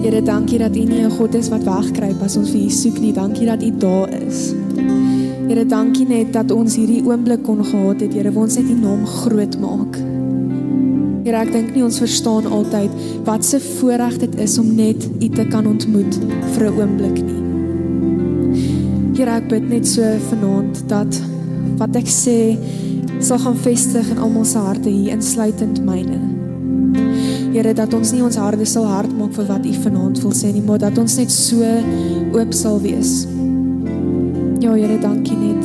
Here, dankie dat U nie 'n God is wat wegkruip as ons vir U soek nie. Dankie dat U daar is. Here, dankie net dat ons hierdie oomblik kon gehad het, Here, waar ons net U naam groot maak. Here, ek dink nie ons verstaan altyd wat se voorreg dit is om net U te kan ontmoet vir 'n oomblik nie. Here, ek bid net so vanaand dat wat ek sê sal gaan vestig in almal se harte hier, insluitend myne. Here, dat ons nie ons harte sal hard maak vir wat U vanaand wil sê nie, maar dat ons net so oop sal wees. Ja, Here, dankie net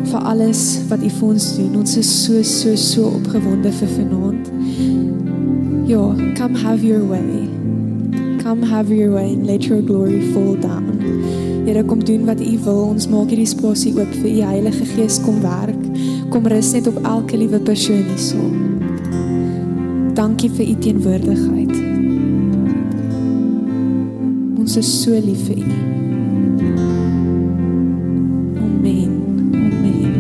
vir alles wat U vir ons doen. Ons is so opgewonde vir vanaand. Ja, come have your way. Come have your way and let your glory fall down. Here, kom doen wat U wil. Ons maak hierdie spasie oop vir U Heilige Gees, kom werk. Kom rus net op elke liewe persoon hierso. Dankie vir U teenwoordigheid. Ons is so lief vir U. Amen. Amen.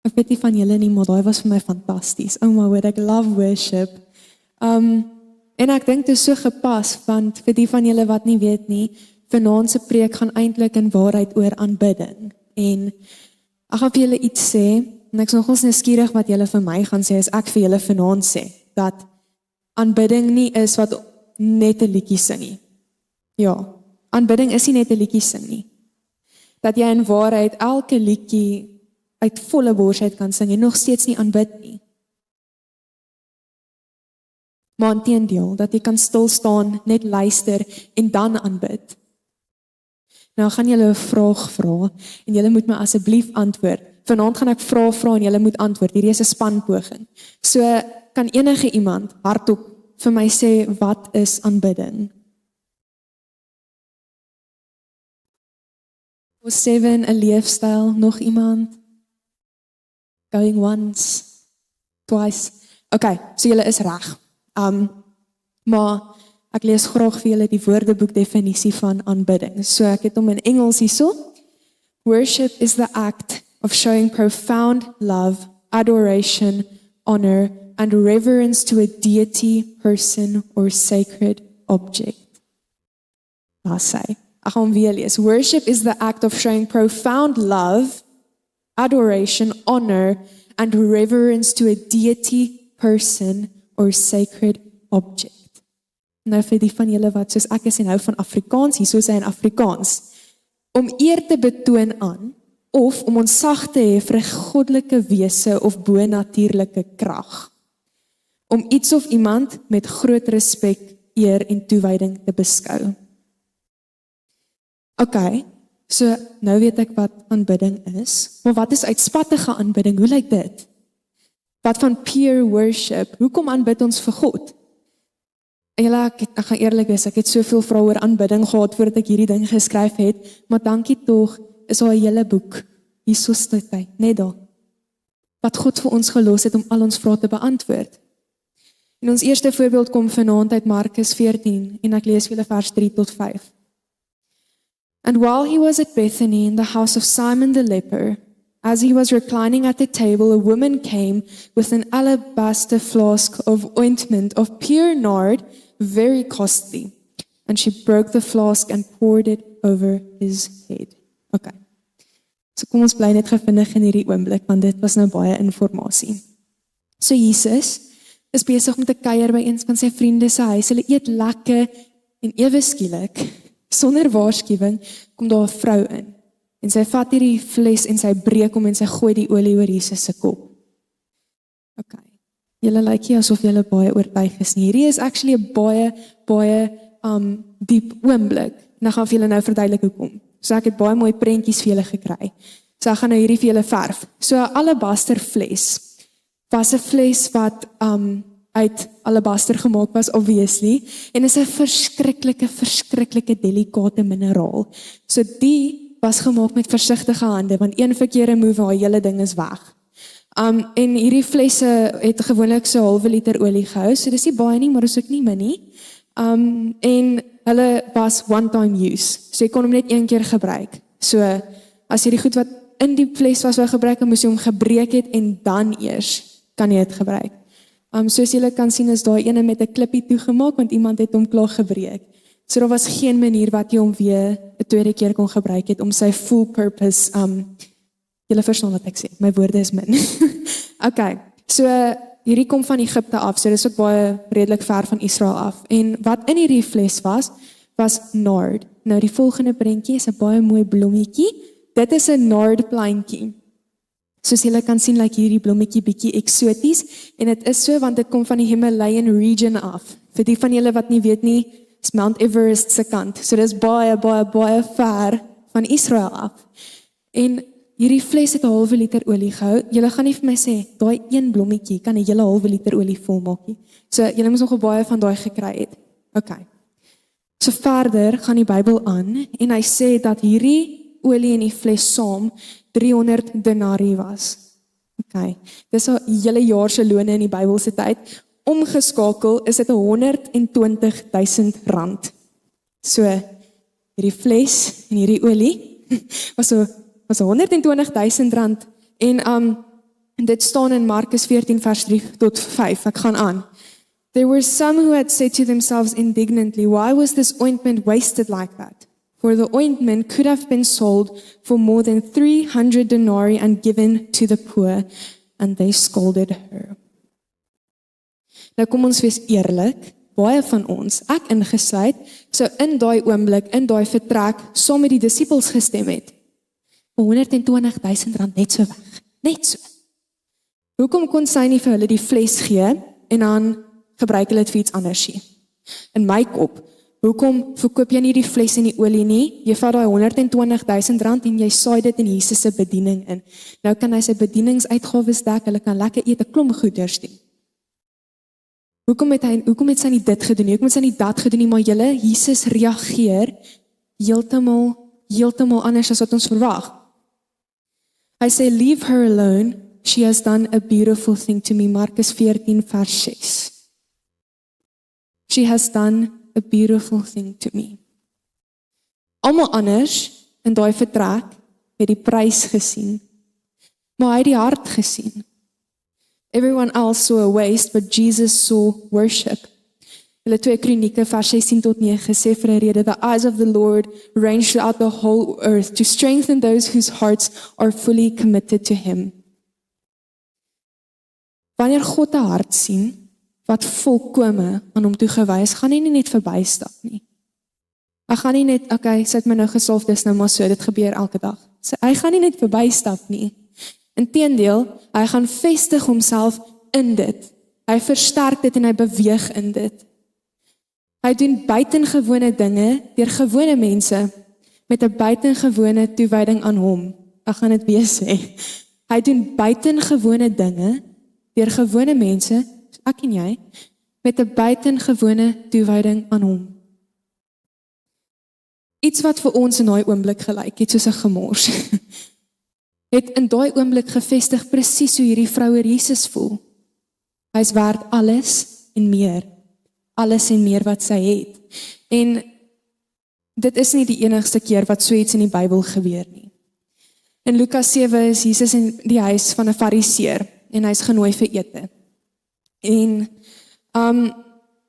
Ek weet nie van julle nie, maar daai was vir my fantasties. Oh my word, ek love worship. En ek dink dit is so gepas, want vir die van julle wat nie weet nie, vanaand se preek gaan eintlik in waarheid oor aanbidding. En ek gaan vir julle iets sê, en ek is nogals nuuskierig wat julle vir my gaan sê, as ek vir julle vanaand sê, dat aanbidding nie is wat net 'n liedjie sing nie. Ja, aanbidding is nie net 'n liedjie sing nie. Dat jy in waarheid elke liedjie uit volle bors uit kan sing en nog steeds nie aanbid nie. Maar inteendeel, dat jy kan stil staan, net luister en dan aanbid. Nou gaan julle 'n vraag vra en julle moet my asseblief antwoord. Vanaand gaan ek vra en julle moet antwoord. Hierdie is 'n spanpoging. So kan enige iemand hardop vir my sê wat is aanbidding? 7, 'n leefstyl, nog iemand? Going once, twice. Okay, so julle is reg. Maar ek lees graag vir julle die Woordeboek definisie van aanbidding. So ek het hom in Engels hierso. Worship is the act of showing profound love, adoration, honor, and reverence to a deity, person, or sacred object. Daar sê, ek gaan hom weer lees. Worship is the act of showing profound love, adoration, honor, and reverence to a deity, person, or sacred object. Nou vir die van julle wat soos ek is en hou van Afrikaans, hier soos hy in Afrikaans, om eer te betoon aan, of om ontzag te hê vir 'n goddelike wese of bonatuurlike krag. Om iets of iemand met groot respek, eer en toewyding te beskou. Okay, so nou weet ek wat aanbidding is, maar wat is uitspattige aanbidding? Hoe lyk dit? Wat van pure worship? Hoekom aanbid ons vir God? Ek gaan eerlik wees, ek het soveel vrae oor aanbidding gehad voordat ek hierdie ding geskryf het, maar dankie tog, is al 'n hele boek, hier so sit hy, net daar, wat God vir ons gelos het om al ons vrae te beantwoord. En ons eerste voorbeeld kom vanaand uit Markus 14, en ek lees vir julle vers 3 tot 5. And while he was at Bethany in the house of Simon the leper, as he was reclining at the table, a woman came with an alabaster flask of ointment of pure nard, very costly. And she broke the flask and poured it over his head. Okay. So kom ons bly net gevindig in hierdie oomblik, want dit was nou baie inligting. So Jesus is besig om te kuier by een van sy vriende se huis. Hulle eet lekker en ewe skielik, sonder waarskuwing, kom daar 'n vrou in. En sy vat hierdie fles en sy breek hom en sy gooi die olie oor Jesus se kop. Okay. Julle lyk nie asof julle baie oortuig is nie. Hierdie is actually 'n baie diep oomblik. En ek gaan vir julle nou verduidelik hoekom. So ek het baie mooi prentjies vir julle gekry. So ek gaan nou hierdie vir julle verf. So 'n alabaster fles was 'n fles wat uit alabaster gemaak was, obviously, en is 'n verskriklike delikate mineraal. So die was gemaak met versigtige hande, want een verkeerde move, haar hele ding is weg. En hierdie flesse het gewoonlik so 0,5 liter olie gehou, so dis nie baie nie, maar is ook nie min nie. En hulle was one-time use, so jy kon hom net een keer gebruik. So as jy die goed wat in die fles was wou gebruik, moes jy hom gebreek het en dan eers kan jy dit gebruik. Soos julle kan sien is daai ene met 'n klippie toegemaak, want iemand het hom klaar gebreek. So daar was geen manier wat jy hom weer 'n tweede keer kon gebruik het om sy full purpose, julle verstaan wat ek sê, my woorde is min. Okay, so hierdie kom van Egipte af, so dis ook baie redelik ver van Israel af. En wat in hierdie fles was nard. Nou die volgende prentjie is 'n baie mooi blommetjie. Dit is 'n nard plantjie. Soos julle kan sien, lyk hierdie blommetjie bietjie eksoties, en dit is so want dit kom van die Himalayan region af. Vir die van julle wat nie weet nie, is Mount Everest se kant. So dis baie ver van Israel af. En hierdie fles het 'n halwe liter olie gehou. Julle gaan nie vir my sê, daai een blommetjie kan 'n hele halwe liter olie volmaak nie. So julle moes nog baie van daai gekry het. Okay. So verder gaan die Bybel aan, en hy sê dat hierdie olie in die fles saam 300 denarii was. Okay. Dis 'n hele jaar se lone in die Bybelse tyd. Omgeskakel is dit 120.000 rand. So hierdie fles en hierdie olie was 120.000 rand. En dit staan in Markus 14 vers 3 tot 5. Ek gaan aan. There were some who had said to themselves indignantly, why was this ointment wasted like that? For the ointment could have been sold for more than 300 denarii and given to the poor. And they scolded her. Nou kom ons wees eerlik, baie van ons, ek ingesluit, so in daai oomblik, in daai vertrek, saam met die disippels gestem het. 120.000 rand net so weg, net so. Hoekom kon sy nie vir hulle die fles gee, en dan gebruik hulle dit vir iets anders nie? In my kop, hoekom verkoop jy nie die fles en die olie nie? Jy vat daai 120.000 rand en jy saai dit in Jesus se bediening in. Nou kan hy sy bedieningsuitgawes dek, hulle kan lekker eet, 'n klomp goeders doen. Hoekom het sy nie dit gedoen nie? Hoekom het sy nie dat gedoen nie? Maar julle, Jesus reageer heeltemal anders as wat ons verwag. Hy sê, leave her alone, she has done a beautiful thing to me. Markus 14 vers 6. She has done a beautiful thing to me. Almal anders in daai vertrek het die prys gesien, maar hy het die hart gesien. Everyone else saw a waste, but Jesus saw worship. Hulle 2 Kronieke vers 16 tot 9 sê vir 'n rede, the eyes of the Lord range throughout the whole earth to strengthen those whose hearts are fully committed to him. Wanneer God 'n hart sien wat volkome aan hom toegewy is, gaan hy nie net verbystap nie. Hy gaan nie net, okay, sy het my nou gesalf, dis nou maar so, dit gebeur elke dag. So, hy gaan nie net verbystap nie. Inteendeel, hy gaan vestig homself in dit. Hy versterk dit en hy beweeg in dit. Hy doen buitengewone dinge deur gewone mense met 'n buitengewone toewyding aan hom. Ek gaan dit weer sê. Hy doen buitengewone dinge deur gewone mense, ek en jy, met 'n buitengewone toewyding aan hom. Iets wat vir ons in daai oomblik gelyk het soos 'n gemors. Het in daai oomblik gevestig presies hoe hierdie vrou oor Jesus voel. Hy is werd alles en meer wat sy het. En dit is nie die enigste keer wat so iets in die Bybel gebeur nie. In Lukas 7 is Jesus in die huis van 'n fariseer en hy is genooi vir ete. En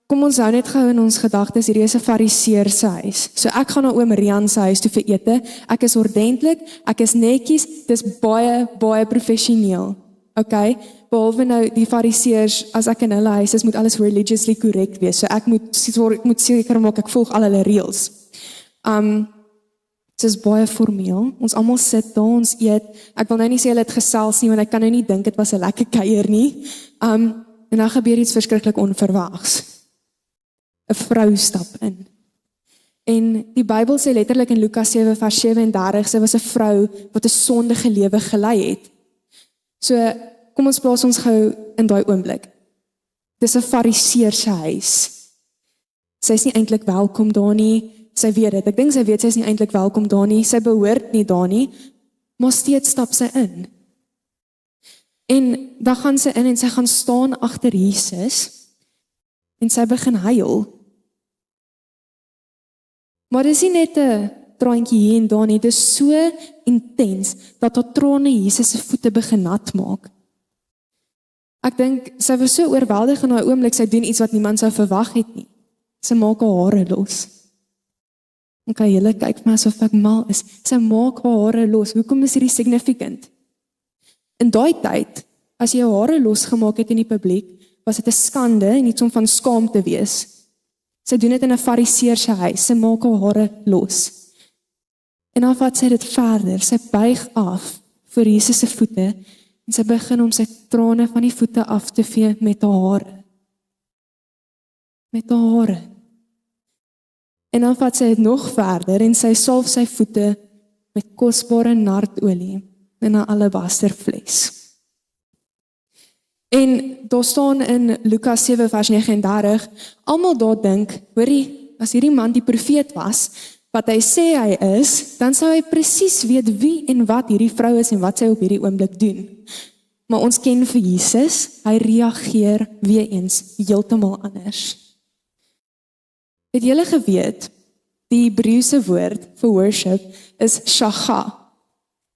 kom ons hou net gou in ons gedagtes, hierdie is 'n fariseer se huis. So ek gaan na oom Rian se huis toe vir ete. Ek is ordentlik, ek is netjies, dis baie professioneel. Okay? Behalwe nou die fariseërs, as ek in hulle huis is, moet alles religiously correct wees. So ek moet seker maak ek volg al hulle reëls. Dit is baie formeel. Ons almal sit daar, ons eet. Ek wil nou nie sê hulle het gesels nie, want ek kan nou nie dink dit was 'n lekker kuier nie. En dan gebeur iets verskriklik onverwags. 'n Vrou stap in. En die Bybel sê letterlik in Lukas 7 vers 37, sy was 'n vrou wat 'n sondige lewe gelei het. So, kom ons plaas ons gou in daai oomblik. Dis 'n fariseer se huis. Sy is nie eintlik welkom daar nie. Sy weet dit. Ek dink sy weet sy is nie eintlik welkom daar nie. Sy behoort nie daar nie. Maar steeds stap sy in. En dan gaan sy in en sy gaan staan agter Jesus en sy begin huil. Maar dis nie net 'n traantjie hier en daar nie, dit is so intens dat haar trane Jesus se voete begin nat maak. Ek dink, sy was so oorweldig in haar oomblik, sy doen iets wat niemand sou verwag het nie. Sy maak haar hare los. En kan julle kyk my asof ek mal is. Sy maak haar hare los. Hoekom is hierdie significant? In daai tyd, as jy jou hare losgemaak het in die publiek, was dit 'n skande en iets om van skaam te wees. Sy doen dit in 'n fariseer se huis. Sy maak haar hare los. En dan vat sy dit verder. Sy buig af voor Jesus se voete en sy begin om sy trane van die voete af te vee met haar hare. Met haar hare. En dan vat sy dit nog verder en sy salf sy voete met kosbare nardolie in 'n alabasterfles. En daar staan in Lukas 7 vers 39, almal daar dink, hoorie, as hierdie man die profeet was, wat hy sê hy is, dan sou hy presies weet wie en wat hierdie vrou is en wat sy op hierdie oomblik doen. Maar ons ken vir Jesus, hy reageer weer eens heeltemal anders. Het julle geweet, die Hebreëse woord vir worship is shakha.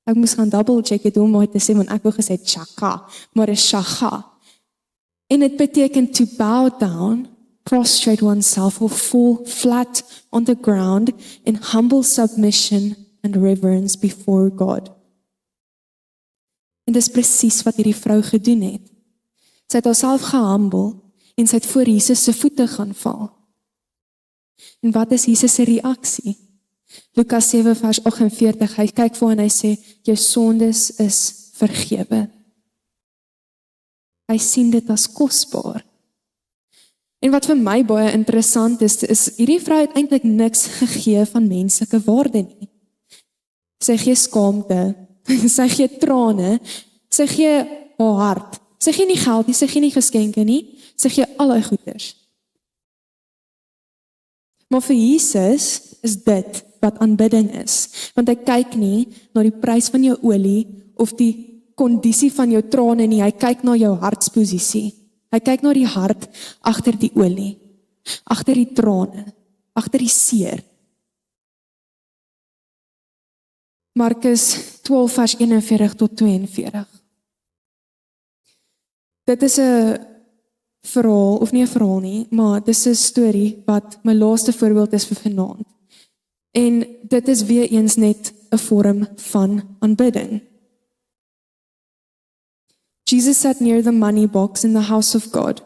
Ek moes gaan double check het om te sê, want ek wou gesê shakha, maar is shakha. En dit beteken to bow down, prostrate oneself or fall flat on the ground in humble submission and reverence before God. En dis presies wat hierdie vrou gedoen het. Sy het haarself gehumble en sy het voor Jesus se voete gaan val. En wat is Jesus se reaksie? Lukas 7 vers 48, hy kyk voor en hy sê, jou sondes is vergewe. Hy sien dit as kosbaar. En wat vir my baie interessant is hierdie vrou het eintlik niks gegee van menslike waarde nie. Sy gee skaamte, sy gee trane, sy gee haar hart, sy gee nie geld nie, sy gee nie geskenke nie, sy gee alle goeders. Maar vir Jesus is dit wat aanbidding is, want hy kyk nie na die prys van jou olie of die kondisie van jou trane nie, hy kyk na jou hartsposisie. Hy kyk na die hart agter die olie, agter die trane, agter die seer. Markus 12 vers 41 tot 42. Dit is 'n verhaal, of nie 'n verhaal nie, maar dit is 'n storie wat my laaste voorbeeld is vir vanaand. En dit is weer eens net 'n vorm van aanbidding. Jesus sat near the money box in the house of God.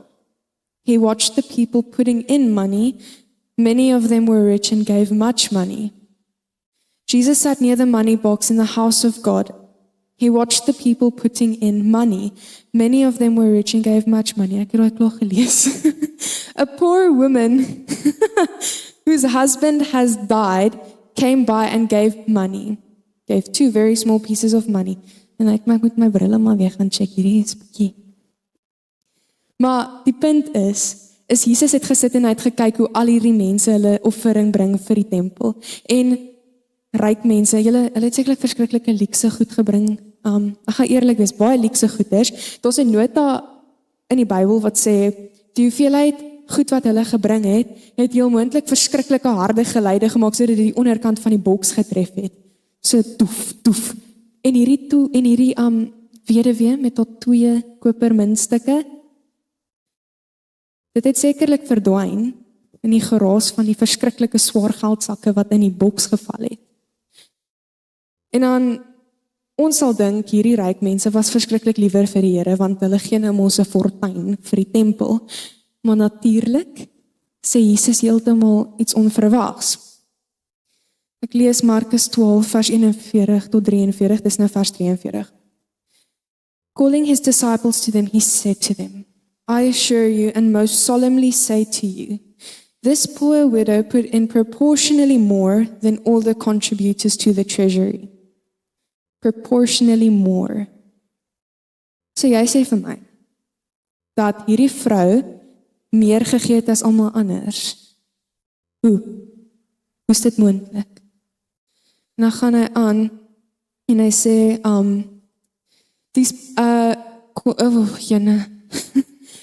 He watched the people putting in money. Many of them were rich and gave much money. Jesus sat near the money box in the house of God. He watched the people putting in money. Many of them were rich and gave much money. Ek het daai klaar gelees. A poor woman whose husband has died came by and gave money. Gave 2 very small pieces of money. En ek moet my brille maar weer gaan check, hierdie is bietjie. Maar die punt is Jesus het gesit en hy het gekyk hoe al hierdie mense hulle offering bring vir die tempel. En ryk mense, hulle het sekerlik verskriklike luukse goed gebring. Ek gaan eerlik wees, baie luukse goeders. Daar's 'n nota in die Bybel wat sê, die hoeveelheid goed wat hulle gebring het heel moontlik verskriklike harde geluide gemaak sodat dit die onderkant van die boks getref het. So toef, toef. En hierdie weduwee met haar 2 kopermuntstukke, dit het sekerlik verdwyn in die geraas van die verskriklike swaar geldsakke wat in die boks geval het. En dan, ons sal dink, hierdie ryk mense was verskriklik liewer vir die Here, want hulle gee nou mos 'n fortuin vir die tempel. Maar natuurlik sê Jesus heeltemal iets onverwags. Ek lees Markus 12 vers 41 tot 43, dis nou vers 43. Calling his disciples to them, he said to them, I assure you and most solemnly say to you, this poor widow put in proportionally more than all the contributors to the treasury. Proportionally more. So jy sê vir my, dat hierdie vrou meer gegee het as almal anders. Hoe is dit moontlik? En dan gaan hy aan, en hy sê,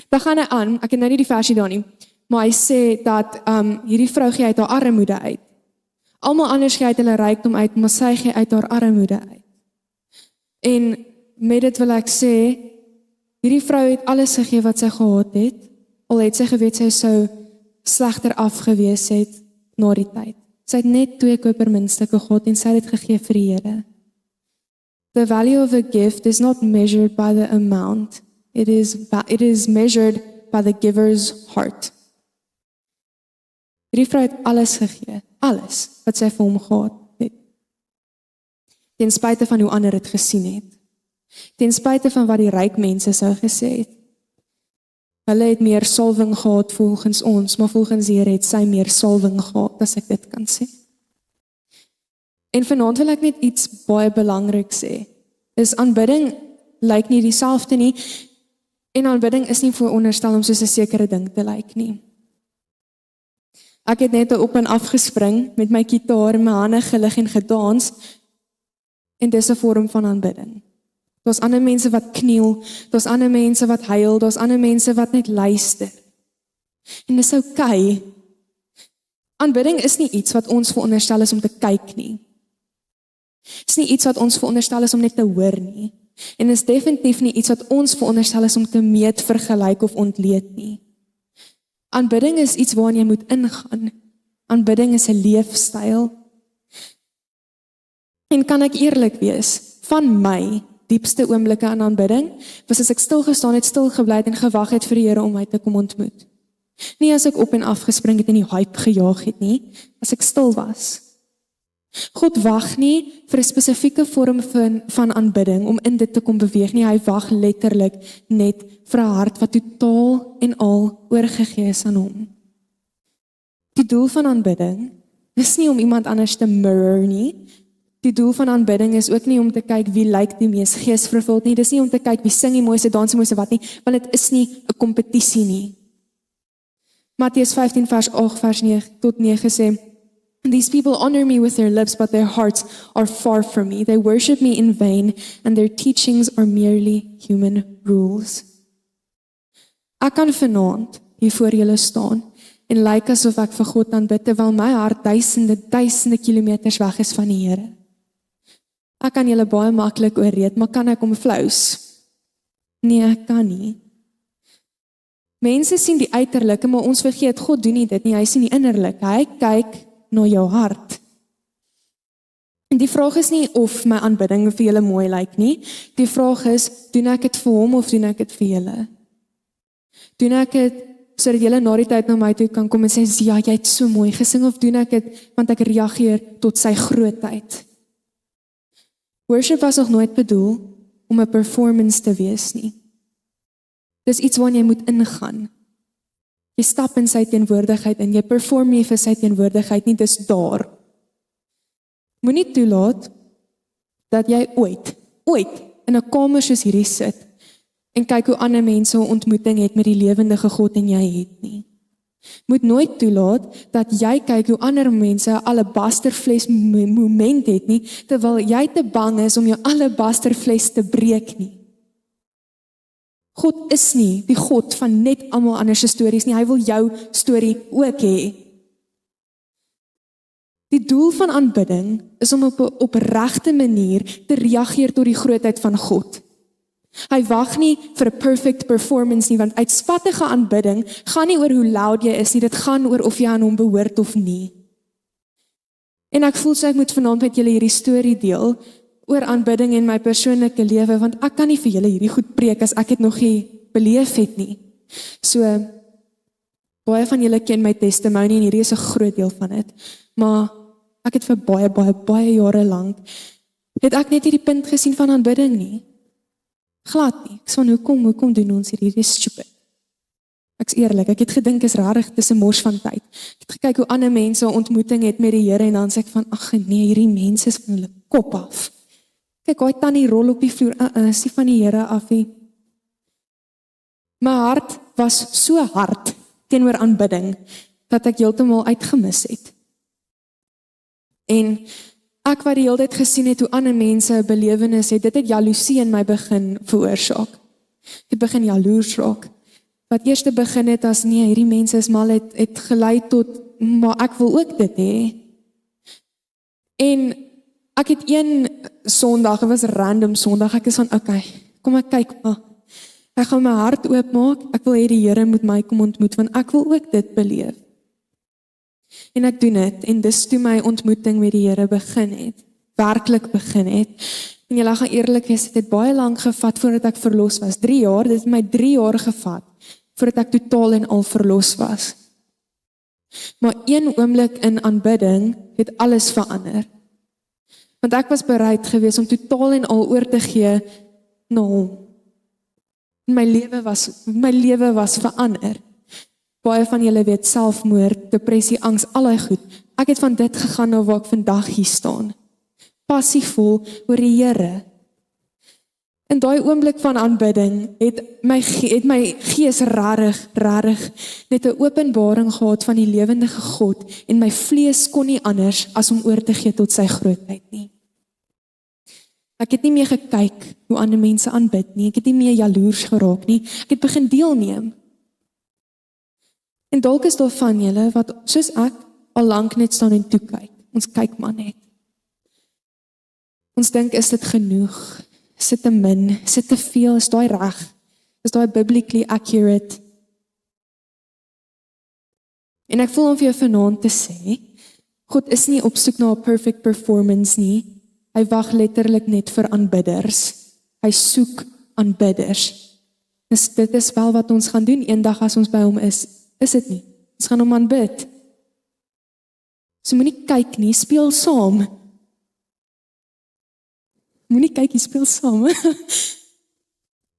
dan gaan hy aan, ek het nou nie die versie daar nie, maar hy sê dat hierdie vrou gee uit haar armoede uit. Almal anders gee uit hulle rykdom uit, maar sy gee uit haar armoede uit. En met dit wil ek sê, Hierdie vrou het alles gegee wat sy gehad het, al het sy geweet sy sou slegter afgewees het na die tyd. Sy het net 2 kopermuntstukke gehad en sy het dit gegee vir die Here. The value of a gift is not measured by the amount. It is measured by the giver's heart. Hierdie vrou het alles gegee, alles wat sy vir hom gehad het. Ten spyte van hoe ander dit gesien het. Ten spyte van wat die ryk mense sou gesê het. Hulle het meer salwing gehad volgens ons, maar volgens die Here het sy meer salwing gehad, as ek dit kan sê. En vanaand wil ek net iets baie belangrik sê. Is aanbidding lyk nie dieselfde nie, en aanbidding is nie veronderstel om soos 'n sekere ding te lyk nie. Ek het net op en af gespring met my gitaar, my hande gelig en gedans, en dis 'n vorm van aanbidding. Daar's ander mense wat kniel, daar's ander mense wat huil, daar's ander mense wat net luister. En dis oukei. Aanbidding is nie iets wat ons veronderstel is om te kyk nie. Is nie iets wat ons veronderstel is om net te hoor nie. En is definitief nie iets wat ons veronderstel is om te meet, vergelyk of ontleed nie. Aanbidding is iets waarin jy moet ingaan. Aanbidding is 'n leefstyl. En kan ek eerlik wees, van my diepste oomblikke aan aanbidding, was as ek stil gestaan het, stil gebly het en gewag het vir die Here om my te kom ontmoet. Nie as ek op en af gespring het en die hype gejaag het nie, as ek stil was. God wag nie vir 'n spesifieke vorm van aanbidding om in dit te kom beweeg nie, hy wag letterlik net vir 'n hart wat totaal en al oorgegee is aan hom. Die doel van aanbidding is nie om iemand anders te mirror nie. Die doel van aanbidding is ook nie om te kyk wie lyk die mees geesvervuld nie, dis nie om te kyk wie sing die mooiste, dans die mooiste wat nie, want dit is nie 'n kompetisie nie. Matteus 15 vers 8 vers 9 tot 9 sê, "These people honor me with their lips, but their hearts are far from me. They worship me in vain, and their teachings are merely human rules." Ek kan vanaand hier voor julle staan en lyk asof ek vir God aanbid, terwyl my hart duisende kilometers weg is van die Here. Ek kan julle baie maklik oorreed, maar kan ek hom flous? Nee, ek kan nie. Mense sien die uiterlike, maar ons vergeet, God doen nie dit nie, hy sien die innerlike, hy kyk na jou hart. En die vraag is nie of my aanbidding vir julle mooi lyk nie, die vraag is, doen ek dit vir hom of doen ek dit vir julle? Doen ek dit sodat julle na die tyd na my toe kan kom en sê, ja, jy het so mooi gesing, of doen ek dit want ek reageer tot sy grootheid? Worship was nog nooit bedoel om 'n performance te wees nie. Dis iets waarin jy moet ingaan. Jy stap in sy teenwoordigheid en jy perform nie vir sy teenwoordigheid nie, dis daar. Moenie toelaat dat jy ooit in 'n kamer soos hierdie sit en kyk hoe ander mense 'n ontmoeting het met die lewendige God en jy het nie. Moet nooit toelaat dat jy kyk hoe ander mense 'n alabasterfles moment het nie, terwyl jy te bang is om jou alabasterfles te breek nie. God is nie die God van net almal ander se stories nie, hy wil jou storie ook hê. Die doel van aanbidding is om op 'n opregte manier te reageer tot die grootheid van God. Hy wag nie vir 'n perfect performance nie, want uitspattige aanbidding gaan nie oor hoe loud jy is nie, dit gaan oor of jy aan hom behoort of nie. En ek voel so ek moet vanaand met julle hierdie storie deel oor aanbidding en my persoonlike lewe, want ek kan nie vir julle hierdie goed preek as ek dit nog nie beleef het nie. So, baie van julle ken my testimony en hierdie is 'n groot deel van dit, maar ek het vir baie jare lank, het ek net hierdie punt gesien van aanbidding nie. Glad nie. Ek sê van, hoekom doen ons hierdie is stupid. Ek's eerlik, ek het gedink is rarig, dis 'n mors van tyd. Ek het gekyk hoe ander mense 'n ontmoeting het met die Here en dan sê ek van, ag nee, hierdie mense is van hulle kop af. Kyk, hy tannie rol op die vloer, is nie van die Here af nie. My hart was so hard teenoor aanbidding, dat ek heeltemal uitgemis het. En ek wat die hele tyd gesien het hoe ander mense 'n belewenis het, dit het jaloesie in my begin veroorsaak. Ek begin jaloers raak. Wat eers te begin het as, nee, hierdie mense is mal, het gelei tot, maar ek wil ook dit hê. En ek het een Sondag, het was 'n random Sondag, ek is van, okay, kom ek kyk, Ek gaan my hart oopmaak, ek wil hê die Here moet my kom ontmoet, want ek wil ook dit beleef. En ek doen dit, en dis toe my ontmoeting met die Here begin het, werklik begin het. En julle gaan eerlik wees, dit het baie lank gevat voordat ek verlos was. 3 jaar, dit het my 3 jaar gevat, voordat ek totaal en al verlos was. Maar een oomblik in aanbidding het alles verander. Want ek was bereid gewees om totaal en al oor te gee na hom. My lewe was verander. Baie van julle weet selfmoord, depressie, angs, allerlei goed. Ek het van dit gegaan na waar ek vandag hier staan. Passievol oor die Here. In daai oomblik van aanbidding het my gees rarig net 'n openbaring gehad van die lewendige God en my vlees kon nie anders as om oor te gee tot sy grootheid nie. Ek het nie meer gekyk hoe ander mense aanbid nie, ek het nie meer jaloers geraak nie, ek het begin deelneem. En dalk is daar van julle wat soos ek al lank net staan en toe kyk. Ons kyk maar net. Ons dink, is dit genoeg? Is dit te min? Is dit te veel? Is daai reg? Is daai biblically accurate? En ek voel om vir jou vanaand te sê, God is nie op soek na 'n perfect performance nie. Hy wag letterlik net vir aanbidders. Hy soek aanbidders. Dit is wel wat ons gaan doen eendag as ons by hom is dit nie. Ons gaan hom aanbid. So moenie kyk nie, speel saam. Moenie kyk, jy speel saam.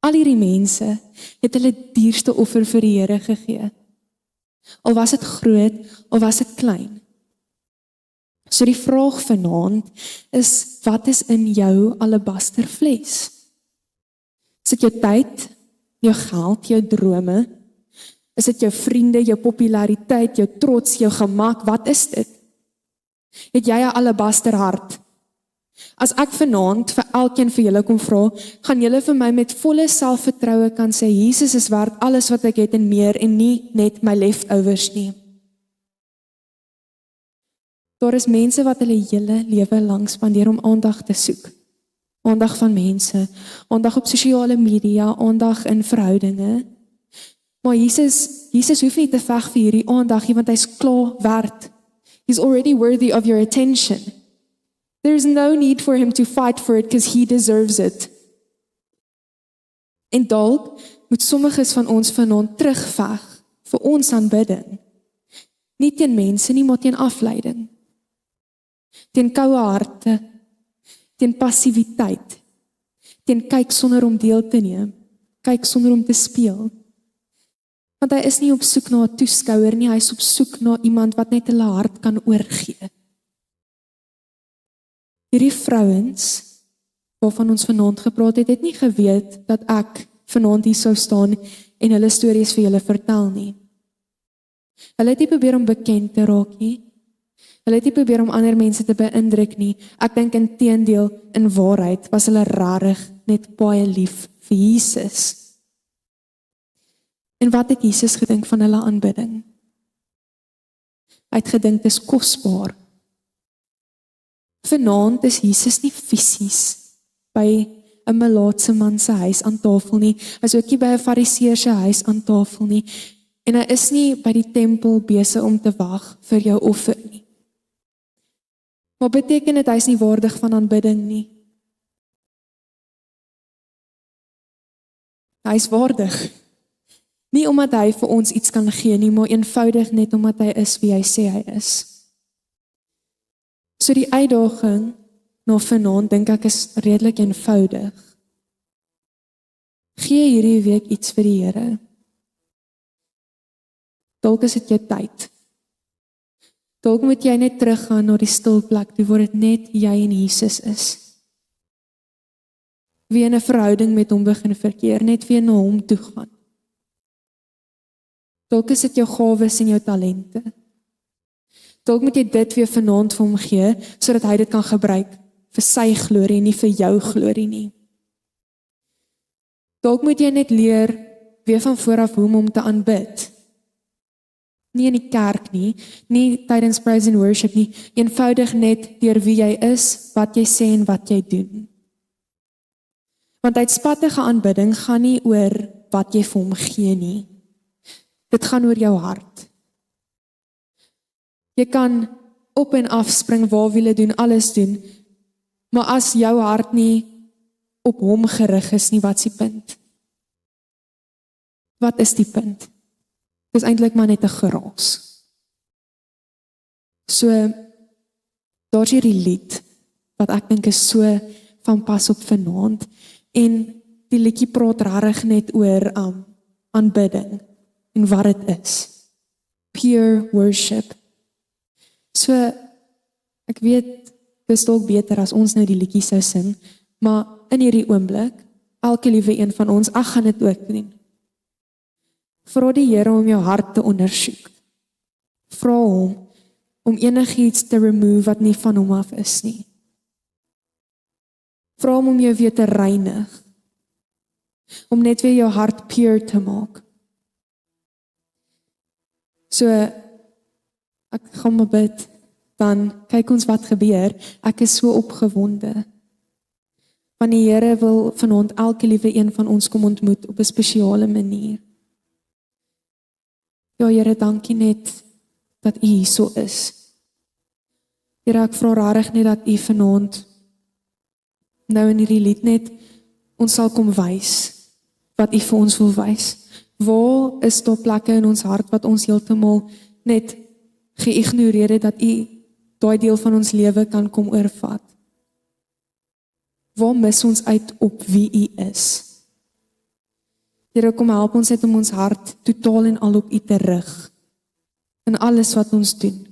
Al hierdie mense het hulle dierste offer vir die Here gegee. Al was dit groot, al was dit klein. So die vraag vanaand is, wat is in jou alabaster fles? Is dit jou tyd, jou geld, jou drome? Is dit jou vriende, jou populariteit, jou trots, jou gemak? Wat is dit? Het jy 'n alabaster hart? As ek vanaand vir elkeen vir julle kom vra, gaan julle vir my met volle selfvertroue kan sê, Jesus is werd alles wat ek het en meer, en nie net my leftovers nie. Daar is mense wat hulle hele lewe lang spandeer om aandag te soek. Aandag van mense, aandag op sosiale media, aandag in verhoudinge. Maar Jesus hoef nie te veg vir hierdie aandag nie, want hy's klaar werd. He's already worthy of your attention. There's no need for him to fight for it because he deserves it. En dalk moet sommiges van ons vanaand terugveg vir ons aanbidding. Nie teen mense nie, maar teen afleiding. Teen koue harte, teen passiwiteit, teen kyk sonder om deel te neem, kyk sonder om te speel. Want hy is nie op soek na 'n toeskouer nie, hy is op soek na iemand wat net hulle hart kan oorgee. Hierdie vrouens, waarvan ons vanaand gepraat het, het nie geweet dat ek vanaand hier sou staan en hulle stories vir julle vertel nie. Hulle het nie probeer om bekend te raak nie. Hulle het nie probeer om ander mense te beïndruk nie. Ek dink inteendeel, in waarheid was hulle rarig net baie lief vir Jesus. En wat het Jesus gedink van hulle aanbidding? Hy het gedink, dis kosbaar. Vanaand is Jesus nie fisies by 'n melaatse man se huis aan tafel nie. Hy is ook nie by 'n fariseer se huis aan tafel nie. En hy is nie by die tempel besig om te wag vir jou offer nie. Maar beteken dit hy is nie waardig van aanbidding nie? Hy is waardig. Nie omdat hy vir ons iets kan gee nie, maar eenvoudig net omdat hy is wie hy sê hy is. So die uitdaging na vanaand dink ek is redelik eenvoudig. Gee hierdie week iets vir die Here. Dalk is dit jou tyd. Dalk moet jy net teruggaan na die stil plek, toe waar dit net jy en Jesus is. Wie in 'n verhouding met hom begin verkeer, net weer na hom toe gaan. Dalk is dit jou gawes en jou talente. Dalk moet jy dit weer vanaand vir hom gee, sodat hy dit kan gebruik vir sy glorie, nie vir jou glorie nie. Dalk moet jy net leer weer van vooraf hoe om hom te aanbid. Nie in die kerk nie, nie tydens praise and worship nie, eenvoudig net deur wie jy is, wat jy sê en wat jy doen. Want uitspattige aanbidding gaan nie oor wat jy vir hom gee nie. Dit gaan oor jou hart. Jy kan op en af spring, waarwiele doen, alles doen, maar as jou hart nie op hom gerig is nie, wat is die punt? Wat is die punt? Dit is eintlik maar net 'n geraas. So, daar is hierdie lied, wat ek dink is so van pas op vanaand, en die liedjie praat rarig net oor aanbidding, en wat dit is. Pure worship. So, ek weet, dit is dalk beter as ons nou die liedjie sou sing, maar in hierdie oomblik, elke liewe een van ons, ek gaan dit ook doen. Vra die Here om jou hart te ondersoek. Vra hom om enigiets te remove wat nie van hom af is nie. Vra hom om jou weer te reinig. Om net weer jou hart pure te maak. So, ek gaan maar bid, dan kyk ons wat gebeur. Ek is so opgewonde. Want die Here wil vanaand elke liewe een van ons kom ontmoet op 'n spesiale manier. Ja, Here, dankie net dat U hier so is. Here, ek vra rarig net dat U vanaand nou in hierdie lied net ons sal kom wys wat U vir ons wil wys. Waar is daar plekke in ons hart wat ons heeltemal net geïgnoreer het dat U daai deel van ons lewe kan kom oorvat? Waar mis ons uit op wie U is? Here, kom help ons net om ons hart totaal en al op U te rig in alles wat ons doen.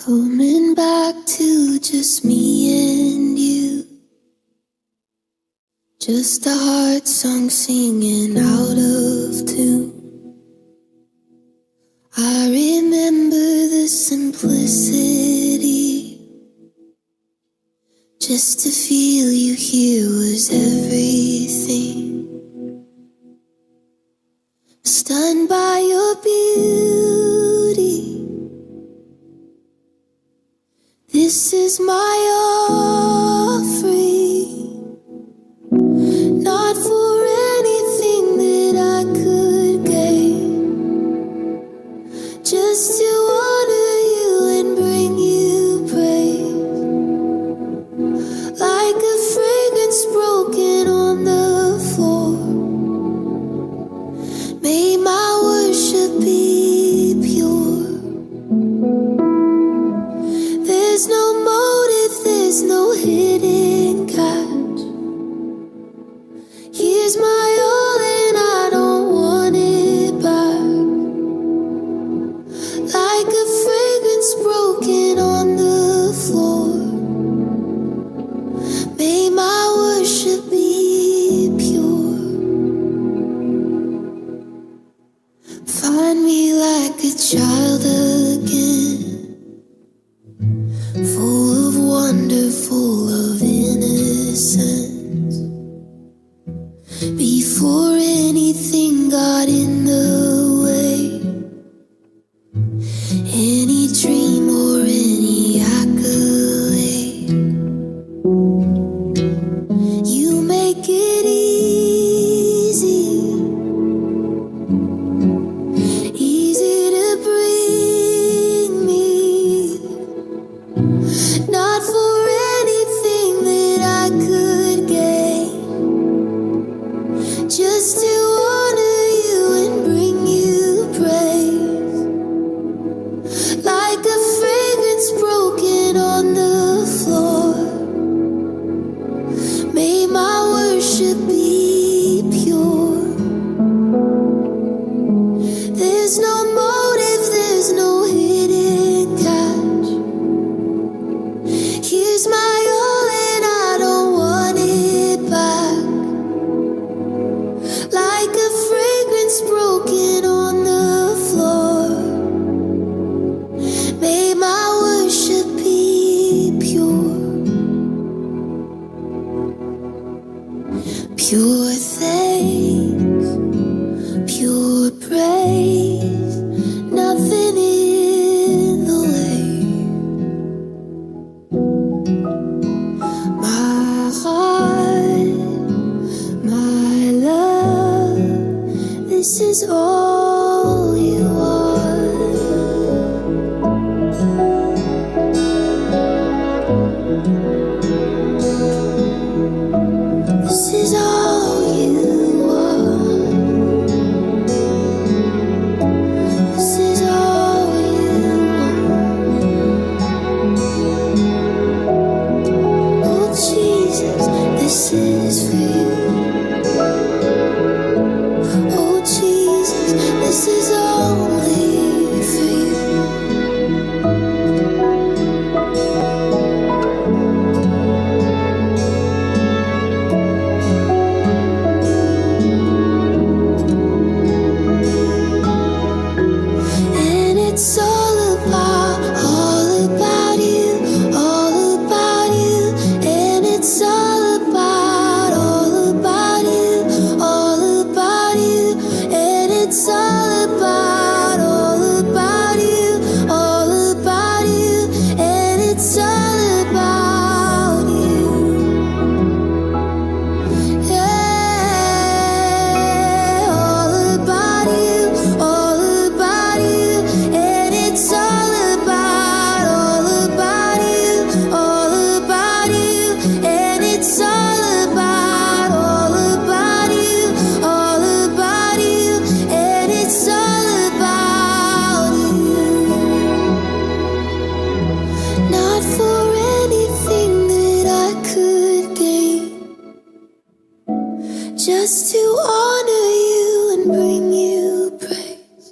Coming back to just me and you, just a heart song singing out of tune. I remember the simplicity, just to feel you here was everything. Stunned by your beauty, this is my offering, not for anything that I could gain, just to honor you and bring you praise, like a fragrance broken on the floor. May my worship be pure. There's no motive, there's no hidden catch. Here's my all and I don't want it back. Like a fragrance broken on the floor. May my worship be pure. Find me like a child again, full of wonder, full of innocence. Before anything got in the way, any dream or any accolade, you make it easy, easy to bring me. Not for anything that I could gain, just to honor you and bring you praise, like a fragrance broken on the floor. May my worship be pure. There's no motive, there's no hidden catch. Here's my all and I don't want it back. Like your praise, nothing in the way. My heart, my love, this is all you are. This is all you are. This is all you are. Oh Jesus, this is for you. Oh Jesus, this is only for you. And it's all about you, all about you. And it's all about you, all about you. And it's all about you, all about you. And it's all about you. Yeah, all about you, all about you. And it's all about you, all about you. And it's all about you, all about you. And it's all about you. Not for anything that I could gain, just to honor you and bring you praise.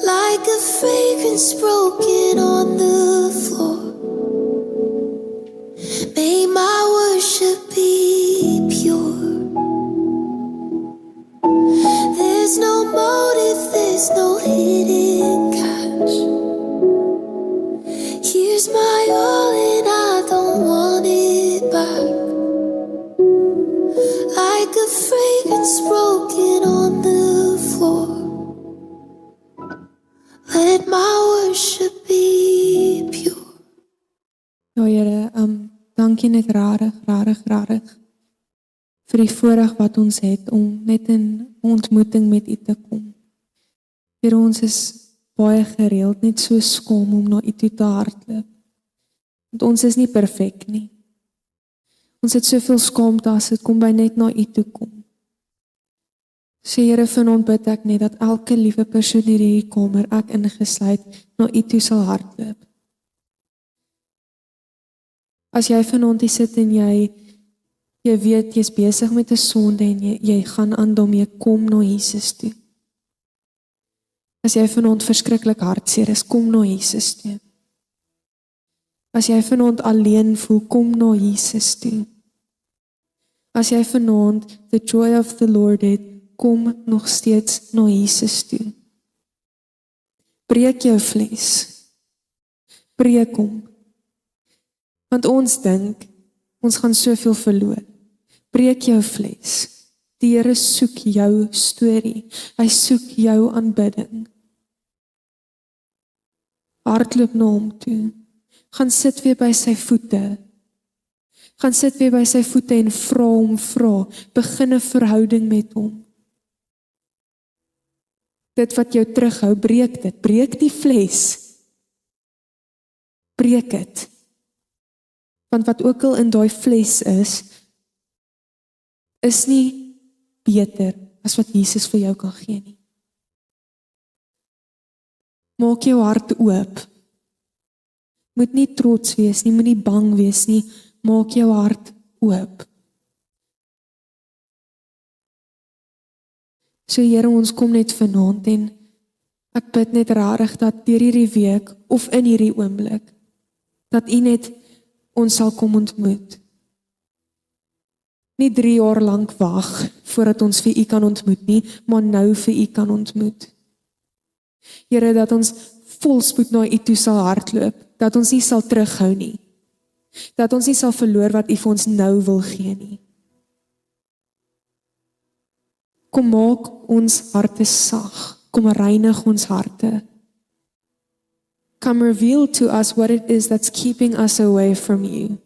Like a fragrance broken on the floor, may my worship be pure. There's no motive, there's no hidden catch. Here's my all and I don't want it back. Like a fragrance broken on the floor, let my worship be pure. Ja Here, dankie net rarig vir die voorreg wat ons het om net in ontmoeting met U te kom. Here, ons is baie gereeld net so skaam om na U toe te hardloop. Want ons is nie perfek nie. Ons het soveel skaamte as dit kom by net na U toe kom. So Here, vanaand bid ek net dat elke liewe persoon in hierdie kamer, ek ingesluit, na U toe sal hardloop. As jy vanaand hier sit en jy weet jy's besig met 'n sonde en jy gaan aan daarmee, kom na Jesus toe. As jy vanaand verskriklik hartseer is, kom na Jesus toe. As jy vanaand alleen voel, kom na Jesus toe. As jy vanaand the joy of the Lord het, kom nog steeds na Jesus toe. Breek jou vlees. Breek hom. Want ons dink, ons gaan soveel verloor. Breek jou vlees. Die Here soek jou storie. Hy soek jou aanbidding. Hardloop na hom toe. Gaan sit weer by sy voete. Gaan sit weer by sy voete en vra. Begin 'n verhouding met hom. Dit wat jou terughou, breek dit. Breek die vlees. Breek dit. Want wat ook al in daai vlees is nie beter as wat Jesus vir jou kan gee nie. Maak jou hart oop. Moet nie trots wees nie, moet nie bang wees nie, maak jou hart oop. So Here, ons kom net vanaand en ek bid net rarig dat deur hierdie week of in hierdie oomblik, dat U net ons sal kom ontmoet. Nie 3 jaar lank wag voordat ons vir U kan ontmoet nie, maar nou vir U kan ontmoet. Here, dat ons volspoed na U toe sal hardloop, dat ons nie sal terughou nie, dat ons nie sal verloor wat U vir ons nou wil gee nie. Kom maak ons harte sag. Kom reinig ons harte. Come reveal to us what it is that's keeping us away from you.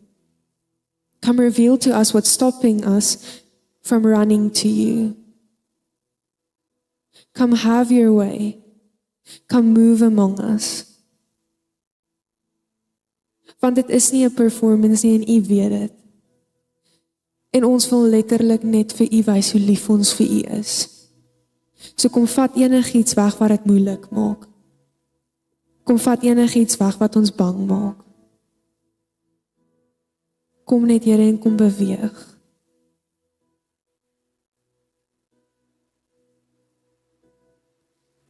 Come reveal to us what's stopping us from running to you. Come have your way. Come move among us. Want dit is nie 'n performance nie en u weet dit. En ons wil letterlik net vir u wys hoe lief ons vir u is. So kom vat enigiets weg wat dit moeilik maak. Kom vat enigiets weg wat ons bang maak. Kom net Here en kom beweeg.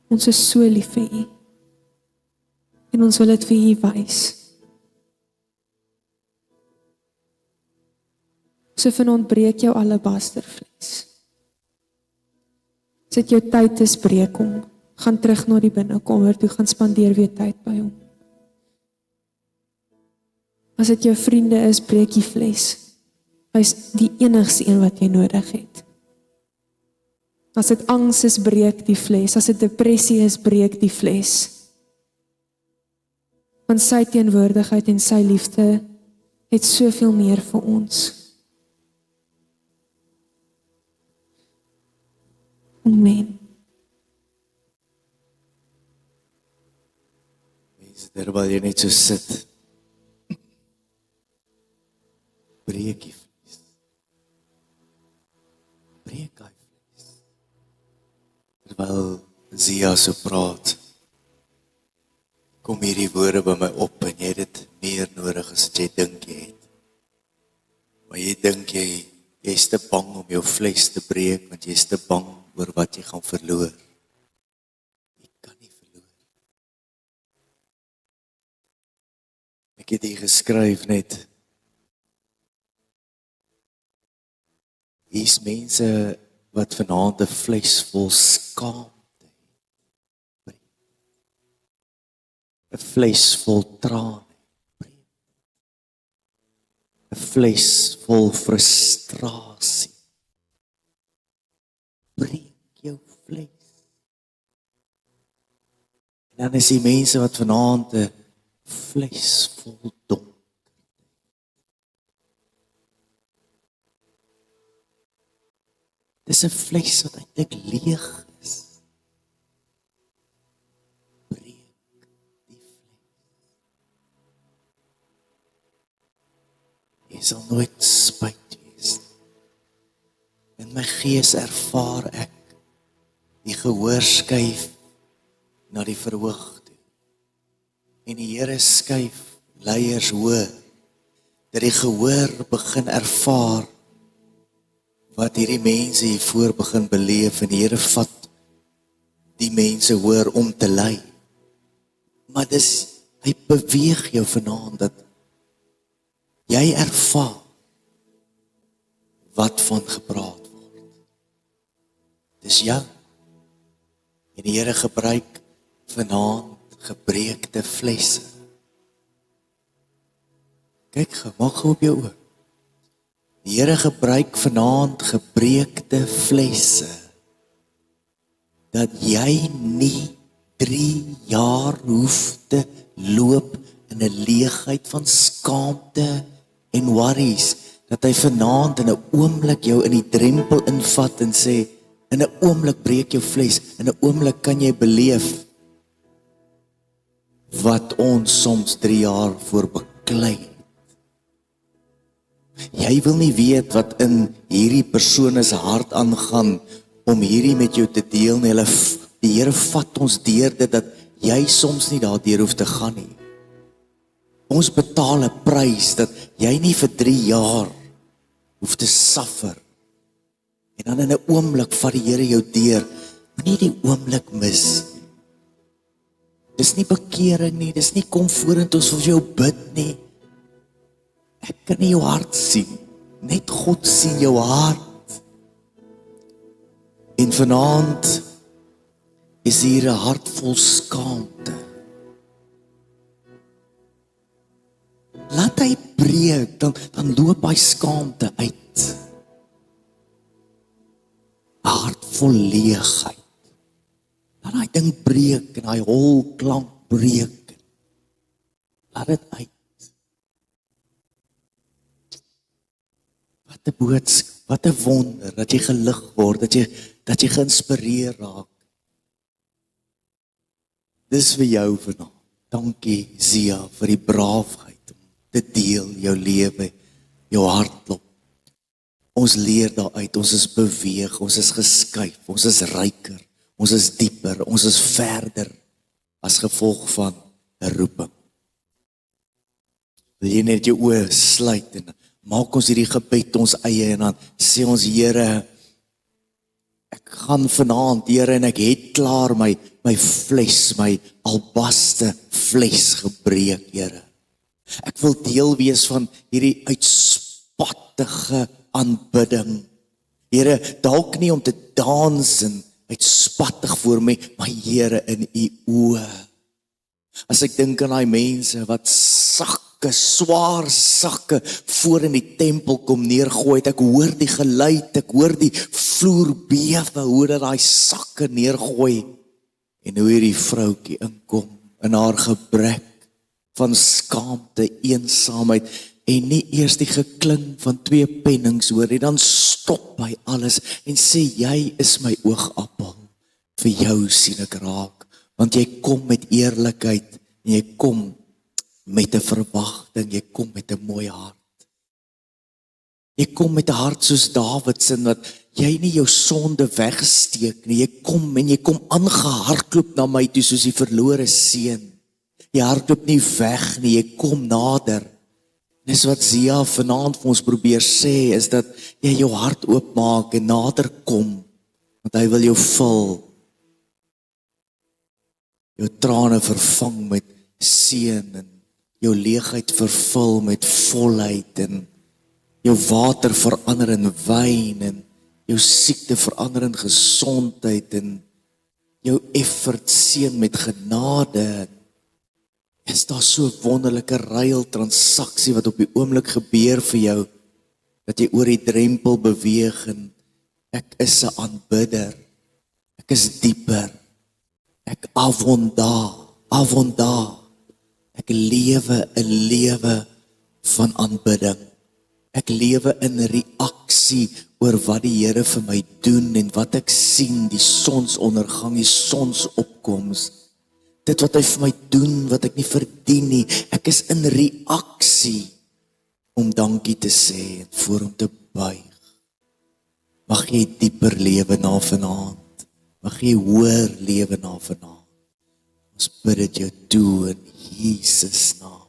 Ons is so lief vir u. En ons wil dit vir u wys. So vanaand breek jou alabastervlees. As dit jou tyd is, breek hom. Gaan terug na die binnekamer toe, gaan spandeer weer tyd by hom. As dit jou vriende is, breek die vlees. Hy is die enigste een wat jy nodig het. As dit angs is, breek die vlees. As dit depressie is, breek die vlees. Want sy teenwoordigheid en sy liefde het soveel meer vir ons. Amen. Terwyl jy net so sit, breek die vlees. Breek die vlees. Terwyl Zia so praat, kom hierdie woorde by my op en jy het dit meer nodig as wat jy dink jy het. Maar jy dink jy is te bang om jou vlees te breek, want jy is te bang oor wat jy gaan verloor. Jy kan nie verloor. Ek het hier geskryf net, hier is mense wat vanaand 'n vlees vol skaamte het. 'n vlees vol trane. 'n vlees vol frustrasie. Breek jou vlees. En dan is die mense wat vanaand 'n vlees vol donker. Dis 'n vlees wat eintlik leeg is. Breek die vlees. Jy sal nooit spyt wees. In my gees ervaar ek die gehoor skuif na die verhoog toe. En die Here skuif leiers hoër, dat die gehoor begin ervaar wat hierdie mense hiervoor begin beleef, en die Here vat die mense hoër om te lei. Maar hy beweeg jou vanaand dat jy ervaar wat van gepraat word. Dis jou. En die Here gebruik vanaand gebreekte vlesse. Kyk, maak gou op jou oë. Die Here gebruik vanaand gebreekte vlesse, dat jy nie 3 jaar hoef te loop in 'n leegheid van skaamte en worries, dat hy vanaand in 'n oomblik jou in die drempel invat en sê, in 'n oomblik breek jou vlees, in 'n oomblik kan jy beleef wat ons soms 3 jaar voor beklei het. Jy wil nie weet wat in hierdie persoon se hart aangaan om hierdie met jou te deel nie. Die Here vat ons deur dit dat jy soms nie daardeur hoef te gaan nie. Ons betaal 'n prys dat jy nie vir 3 jaar hoef te suffer. En dan in 'n oomblik vat die Here jou deur. Moenie die oomblik mis. Dis nie bekering nie, dis nie kom vorentoe ons wil jou bid nie. Ek kan nie jou hart sien, net God sien jou hart. En vanaand is hier 'n hart vol skaamte. Laat hy breek, dan loop hy skaamte uit. 'n hart vol leegheid. Laat daai ding breek en daai hol klank breek. Laat dit uit. Wat 'n boodskap, wat 'n wonder dat jy gelig word, dat jy geïnspireer raak. Dis vir jou vanaand. Dankie Zia vir die braafheid om te deel jou lewe, jou hartklop. Ons leer daaruit, ons is beweeg, ons is geskuif, ons is ryker, ons is dieper, ons is verder as gevolg van 'n roeping. Wil jy net jou oë sluit en maak ons hierdie gebed ons eie en dan sê ons Here, ek gaan vanaand Here en ek het klaar my fles, my albaste fles gebreek Here. Ek wil deel wees van hierdie uitspattige aanbidding. Here, dalk nie om te dans en uitspattig voor my, maar Here in u oë. As ek dink aan daai mense wat swaar sakke voor in die tempel kom neergooi, ek hoor die geluid, ek hoor die vloer bewe, hoe dat daai sakke neergooi, en hoe hierdie vroutjie inkom, in haar gebrek van skaamte, eensaamheid, en nie eers die geklink van 2 pennings hoor, en dan stop hy alles, en sê, jy is my oogappel, vir jou sien ek raak, want jy kom met eerlikheid, en jy kom met 'n verwagting, jy kom met 'n mooi hart. Jy kom met 'n hart soos Dawid se, wat jy nie jou sonde wegsteek nie, jy kom aangehardloop na my toe soos die verlore seun. Jy hardloop nie weg nie, jy kom nader. Dis wat Zia vanaand vir ons probeer sê, is dat jy jou hart oopmaak en nader kom, want hy wil jou vul. Jou trane vervang met seën en jou leegheid vervul met volheid en jou water verander in wyn en jou siekte verander in gesondheid en jou effort seën met genade. Is daar so 'n wonderlike ruil transaksie wat op die oomblik gebeur vir jou, dat jy oor die drempel beweeg en ek is 'n aanbidder, ek is dieper, ek avonda, ek lewe 'n lewe van aanbidding, ek lewe in reaksie oor wat die Here vir my doen en wat ek sien, die sonsondergang, die sonsopkoms, dit wat hy vir my doen, wat ek nie verdien nie, ek is in reaksie om dankie te sê en voor hom te buig. Mag jy dieper lewe na vanaand, mag jy hoër lewe na vanaand. Ons bid dit jou toe in Jesus naam.